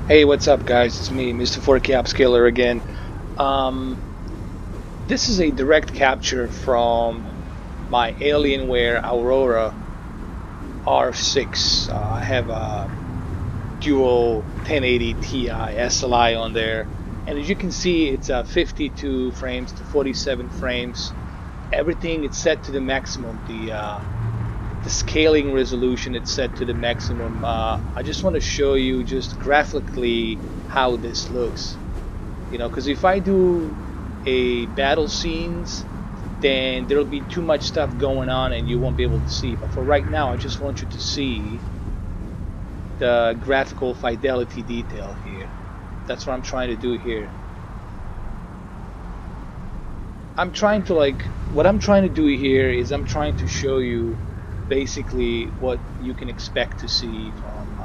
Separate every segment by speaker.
Speaker 1: Hey, what's up, guys? It's me, Mr. 4K Upscaler again. Um, this is a direct capture from my Alienware Aurora R6. I have a dual 1080 Ti SLI on there, and as you can see, it's 52 frames to 47 frames. Everything is set to the maximum. The scaling resolution it's set to the maximum. I just want to show you just graphically how this looks, because if I do a battle scenes, then there'll be too much stuff going on and you won't be able to see. But for right now, I just want you to see the graphical fidelity detail here. That's what I'm trying to do here. What I'm trying to do here is I'm trying to show you basically what you can expect to see from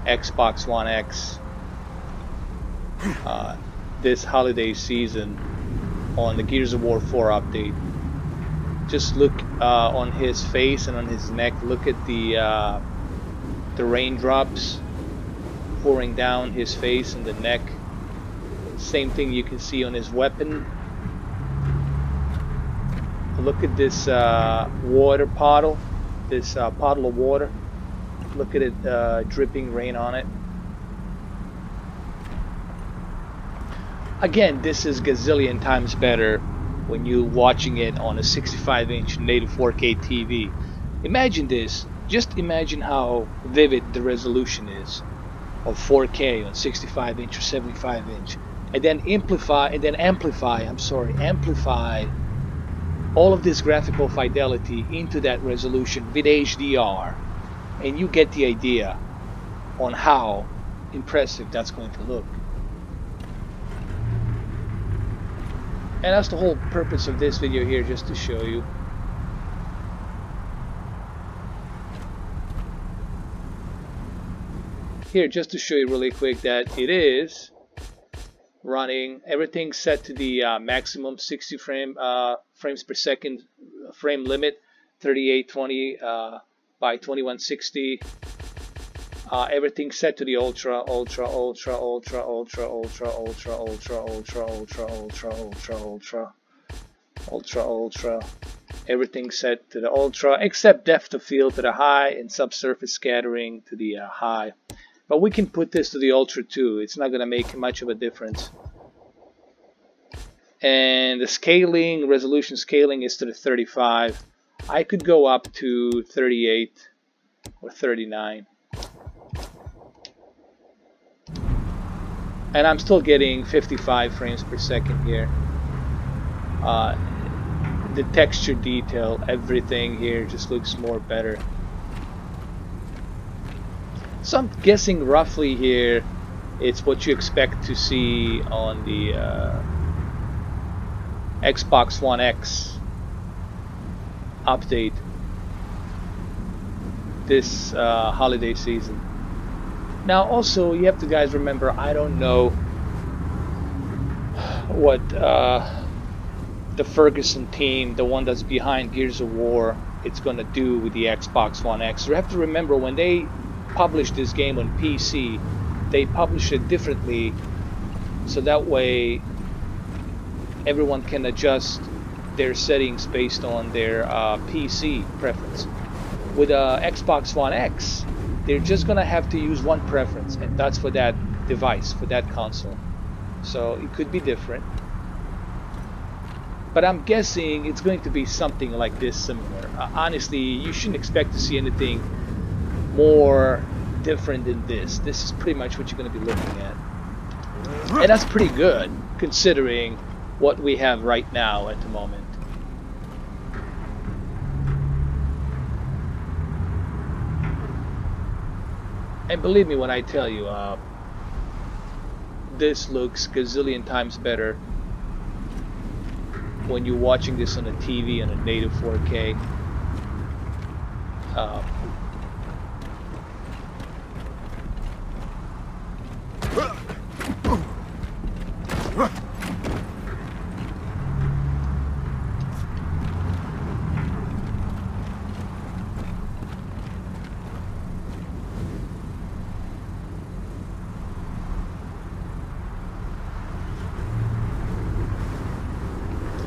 Speaker 1: Xbox One X this holiday season on the Gears of War 4 update. Just look on his face and on his neck. Look at the raindrops pouring down his face and the neck. Same thing you can see on his weapon. Look at this water puddle, this puddle of water. Look at it dripping rain on it. Again, this is gazillion times better when you're watching it on a 65-inch native 4K TV. Imagine this. Just imagine how vivid the resolution is of 4K on 65-inch or 75-inch, and then amplify all of this graphical fidelity into that resolution with HDR, and you get the idea on how impressive that's going to look. And that's the whole purpose of this video here, just to show you. Here, just to show you really quick that it is running, everything set to the maximum 60 frames per second frame limit, 3820 by 2160. Everything set to the ultra. Everything set to the ultra, except depth of field to the high and subsurface scattering to the high. But we can put this to the ultra too. It's not going to make much of a difference. And the scaling, resolution scaling, is to the 35. I could go up to 38 or 39. And I'm still getting 55 frames per second here. The texture detail, everything here just looks more better. So I'm guessing roughly here it's what you expect to see on the Xbox One X update this holiday season. Now also, you have to guys remember, I don't know what the Ferguson team, the one that's behind Gears of War, it's gonna do with the Xbox One X. You have to remember, when they published this game on PC, they published it differently, so that way everyone can adjust their settings based on their PC preference. With Xbox One X, they're just gonna have to use one preference, and that's for that device, for that console. So it could be different, but I'm guessing it's going to be something like this, similar. Honestly, you shouldn't expect to see anything more different than this. This is pretty much what you're going to be looking at, and that's pretty good considering what we have right now at the moment. And believe me when I tell you, this looks gazillion times better when you're watching this on a TV on a native 4K.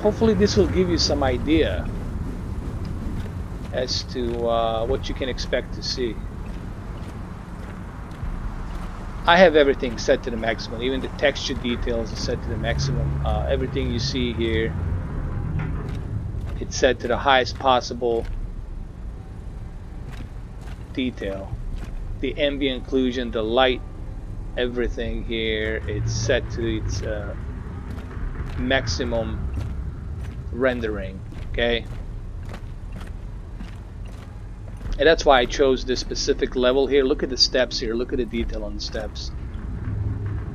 Speaker 1: hopefully this will give you some idea as to what you can expect to see. I have everything set to the maximum. Even the texture details are set to the maximum. Everything you see here, it's set to the highest possible detail. The ambient occlusion, the light, everything here, it's set to its maximum rendering. Okay, and that's why I chose this specific level here. Look at the steps here, look at the detail on the steps.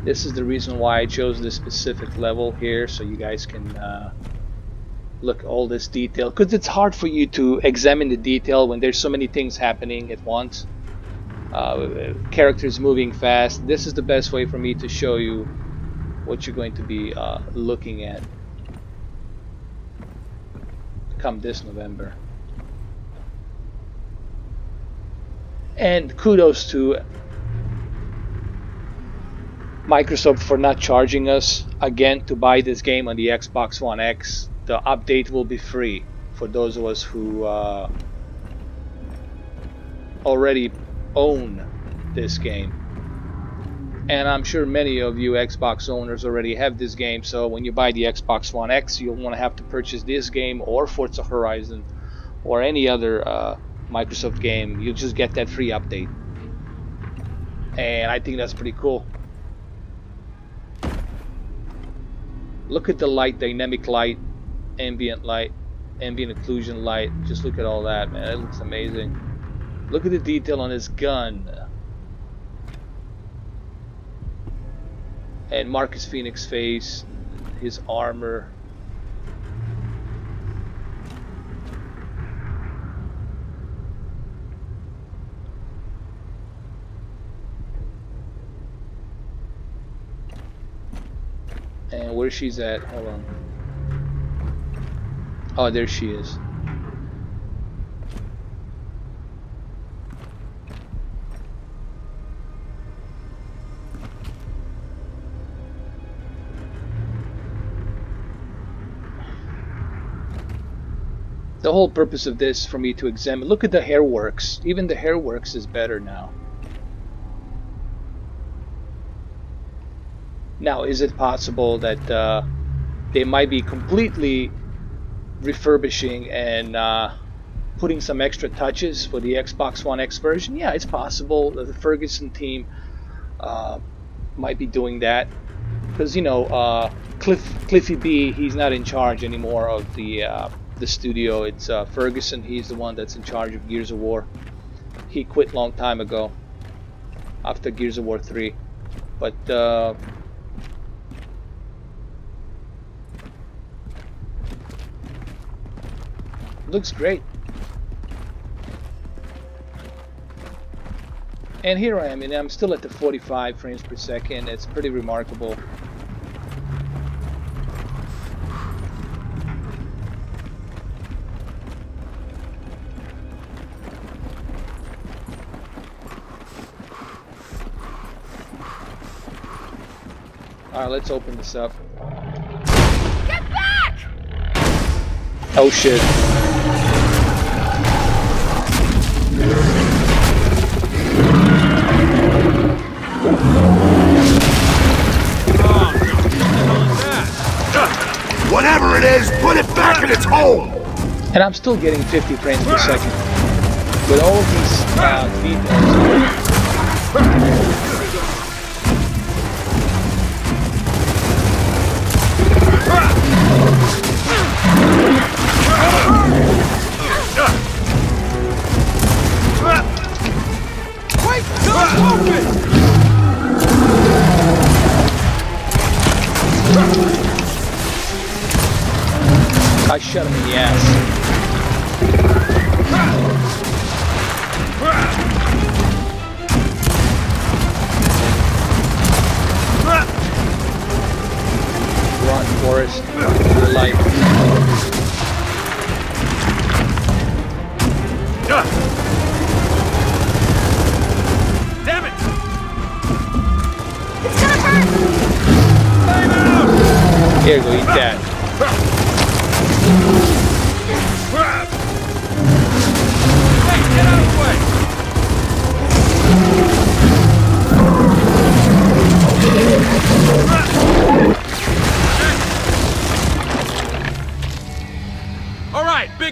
Speaker 1: This is the reason why I chose this specific level here, so you guys can look at all this detail, because it's hard for you to examine the detail when there's so many things happening at once. Characters moving fast. This is the best way for me to show you what you're going to be looking at come this November. And kudos to Microsoft for not charging us again to buy this game on the Xbox One X. The update will be free for those of us who already own this game. And I'm sure many of you Xbox owners already have this game, so when you buy the Xbox One X, you'll want to have to purchase this game or Forza Horizon or any other Microsoft game. You'll just get that free update. And I think that's pretty cool. Look at the light, dynamic light, ambient occlusion light. Just look at all that, man. It looks amazing. Look at the detail on his gun. And Marcus Phoenix's face, his armor. And where she's at, hold on. Oh, there she is. The whole purpose of this for me to examine. Look at the hair works. Even the hair works is better now. Now, is it possible that they might be completely refurbishing and putting some extra touches for the Xbox One X version? Yeah, it's possible. The Ferguson team might be doing that, because you know Cliffy B, he's not in charge anymore of the studio. It's Ferguson. He's the one that's in charge of Gears of War. He quit long time ago after Gears of War 3, but looks great. And here I am, and I'm still at the 45 frames per second. It's pretty remarkable. Alright, let's open this up.
Speaker 2: Get back!
Speaker 1: Oh shit.
Speaker 3: Whatever it is, put it back in its hole!
Speaker 1: And I'm still getting 50 frames per second with all of these details.
Speaker 2: Wait! Don't open!
Speaker 1: I shot him in the ass. Run, Forrest. Your life.
Speaker 2: Damn it! It's gonna hurt!
Speaker 1: Here, go eat that.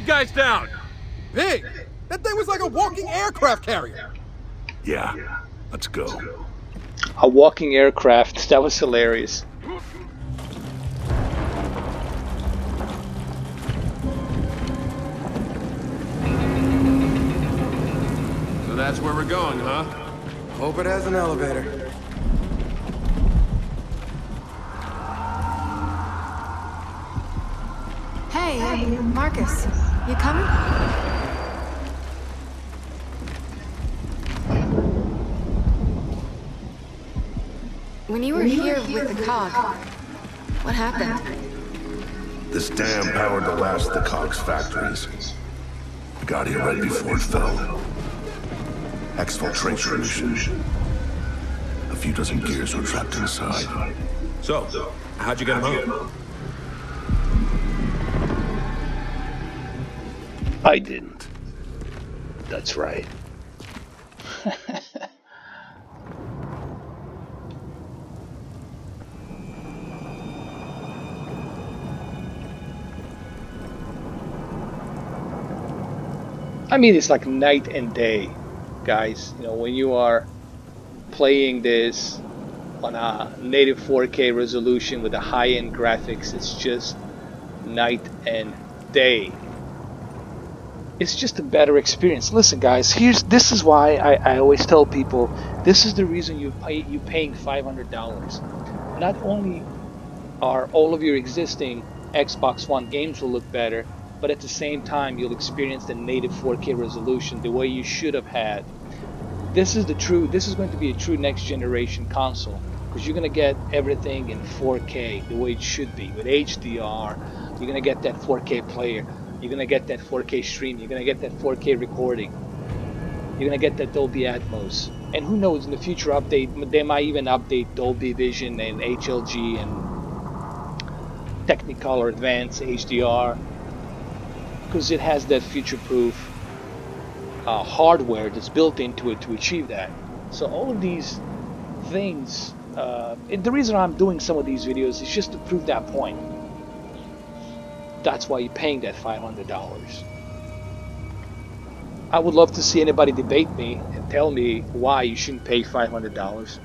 Speaker 2: guys down!
Speaker 4: Big? That thing was like a walking aircraft carrier.
Speaker 3: Yeah, let's go.
Speaker 1: A walking aircraft. That was hilarious.
Speaker 2: So that's where we're going, huh?
Speaker 4: Hope it has an elevator.
Speaker 5: Hey, Marcus, you coming? When you were here with the cog, what happened?
Speaker 3: This dam powered the last of the Cog's factories. We got here right before it fell. Exfiltration mission. A few dozen gears were trapped inside.
Speaker 2: So, how'd you get him out?
Speaker 1: I didn't. That's right. I mean, it's like night and day, guys. You know, when you are playing this on a native 4K resolution with a high-end graphics, it's just night and day. It's just a better experience. Listen, guys, this is why I always tell people this is the reason you paying $500. Not only are all of your existing Xbox One games will look better, but at the same time you'll experience the native 4K resolution the way you should have had. This is going to be a true next generation console, because you're going to get everything in 4K the way it should be, with HDR. You're going to get that 4K player, you're going to get that 4K stream, you're going to get that 4K recording, you're going to get that Dolby Atmos. And who knows, in the future update they might even update Dolby Vision and HLG and Technicolor Advanced HDR, because it has that future-proof hardware that's built into it to achieve that. So all of these things, and the reason I'm doing some of these videos is just to prove that point. That's why you're paying that $500. I would love to see anybody debate me and tell me why you shouldn't pay $500.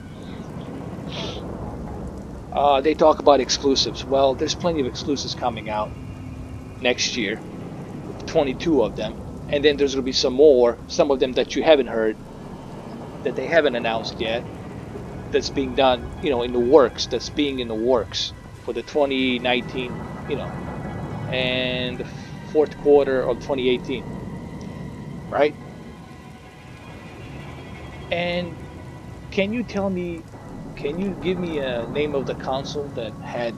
Speaker 1: They talk about exclusives. Well, there's plenty of exclusives coming out next year, 22 of them, and then there's going to be some more, some of them that you haven't heard, that they haven't announced yet, that's being done, you know, in the works, that's being in the works for the 2019, you know, and the fourth quarter of 2018, right? And can you tell me, can you give me a name of the console that had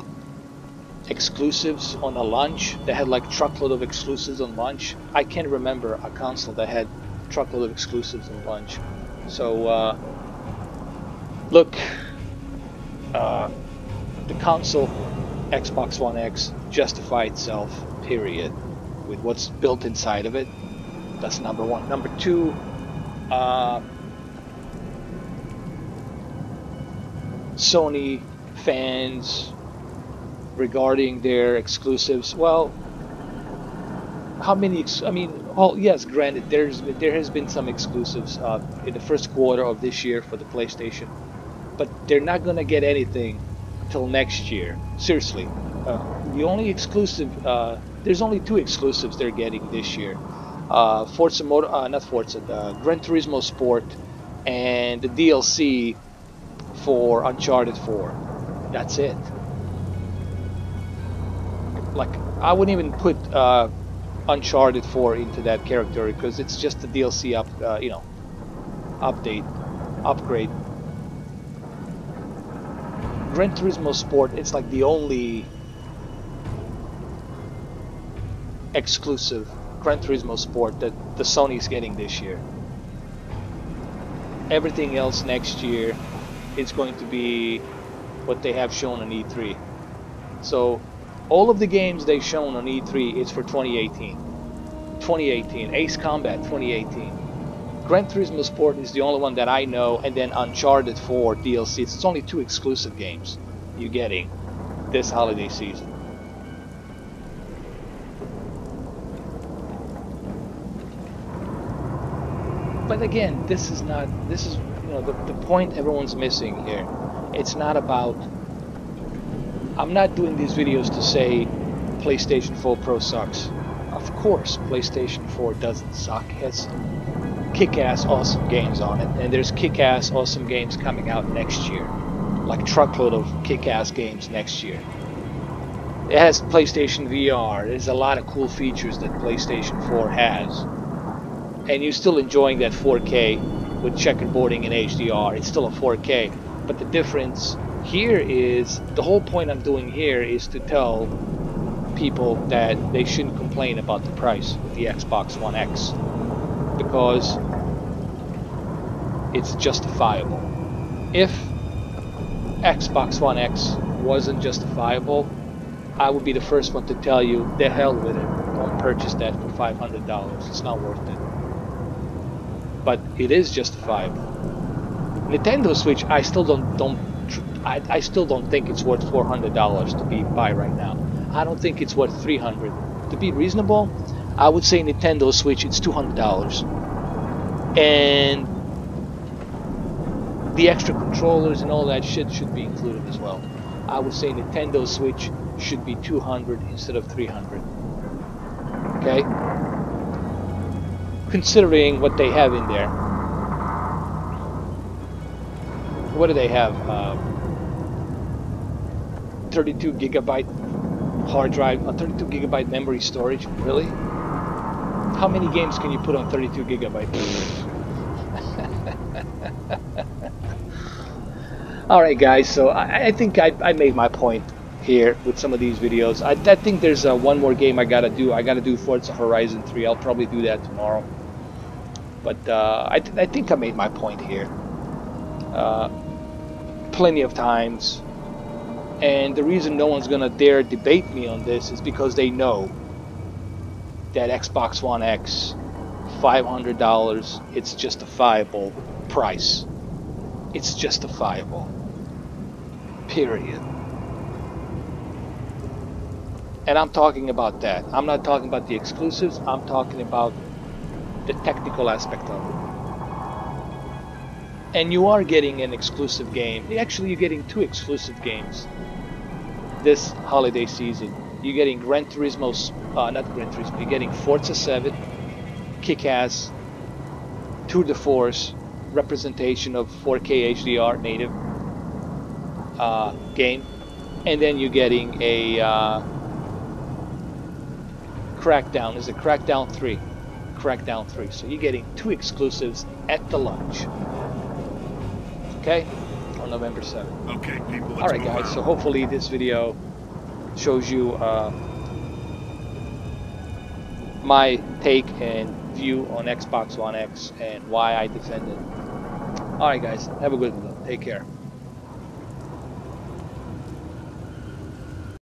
Speaker 1: exclusives on a launch, that had like truckload of exclusives on launch? I can't remember a console that had truckload of exclusives on launch. So look, the console Xbox One X justify itself, period, with what's built inside of it. That's number one. Number two, Sony fans regarding their exclusives. Well, how many? I mean, oh yes, granted, there has been some exclusives in the first quarter of this year for the PlayStation, but they're not gonna get anything till next year. Seriously, the only exclusive, there's only two exclusives they're getting this year: not Forza, Gran Turismo Sport, and the DLC for Uncharted 4. That's it. Like, I wouldn't even put Uncharted 4 into that category, because it's just the DLC upgrade. Gran Turismo Sport, it's like the only exclusive Gran Turismo Sport that the Sony's getting this year. Everything else next year is going to be what they have shown on E3. So all of the games they've shown on E3 is for 2018. 2018. Ace Combat 2018. Gran Turismo Sport is the only one that I know, and then Uncharted 4 DLC. It's only two exclusive games you're getting this holiday season. But again, this is you know, the point everyone's missing here. It's not about, I'm not doing these videos to say PlayStation 4 Pro sucks. Of course, PlayStation 4 doesn't suck. It has kick-ass awesome games on it, and there's kick-ass awesome games coming out next year, like truckload of kick-ass games next year. It has PlayStation VR. There's a lot of cool features that PlayStation 4 has, and you're still enjoying that 4K with checkerboarding and HDR. It's still a 4K, but the difference here is, the whole point I'm doing here is to tell people that they shouldn't complain about the price of the Xbox One X, because it's justifiable. If Xbox One X wasn't justifiable, I would be the first one to tell you, the hell with it, don't purchase that for $500, it's not worth it. But it is justifiable. Nintendo Switch, I still I still don't think it's worth $400 to be buy right now. I don't think it's worth $300. To be reasonable, I would say Nintendo Switch, it's $200. And the extra controllers and all that shit should be included as well. I would say Nintendo Switch should be $200 instead of $300. Okay? Considering what they have in there. What do they have? 32 gigabyte hard drive, 32 gigabyte memory storage. Really? How many games can you put on 32 gigabyte? Alright guys, so I think I made my point here with some of these videos. I think there's one more game I gotta do. I gotta do Forza Horizon 3. I'll probably do that tomorrow. But I think I made my point here. Plenty of times. And the reason no one's gonna dare debate me on this is because they know that Xbox One X, $500, it's justifiable price. It's justifiable. Period. And I'm talking about that. I'm not talking about the exclusives. I'm talking about the technical aspect of it. And you are getting an exclusive game. Actually, you're getting two exclusive games this holiday season. You're getting Gran Turismo, not Gran Turismo, you're getting Forza 7, Kick-Ass, Tour de Force, representation of 4K HDR native game, and then you're getting a Crackdown. Is it Crackdown 3? Crackdown 3. So you're getting two exclusives at the launch. Okay? On November 7th.
Speaker 3: Okay, people, let's
Speaker 1: Alright
Speaker 3: move
Speaker 1: guys,
Speaker 3: on.
Speaker 1: so hopefully this video shows you my take and view on Xbox One X and why I defend it. Alright guys, have a good one. Take care.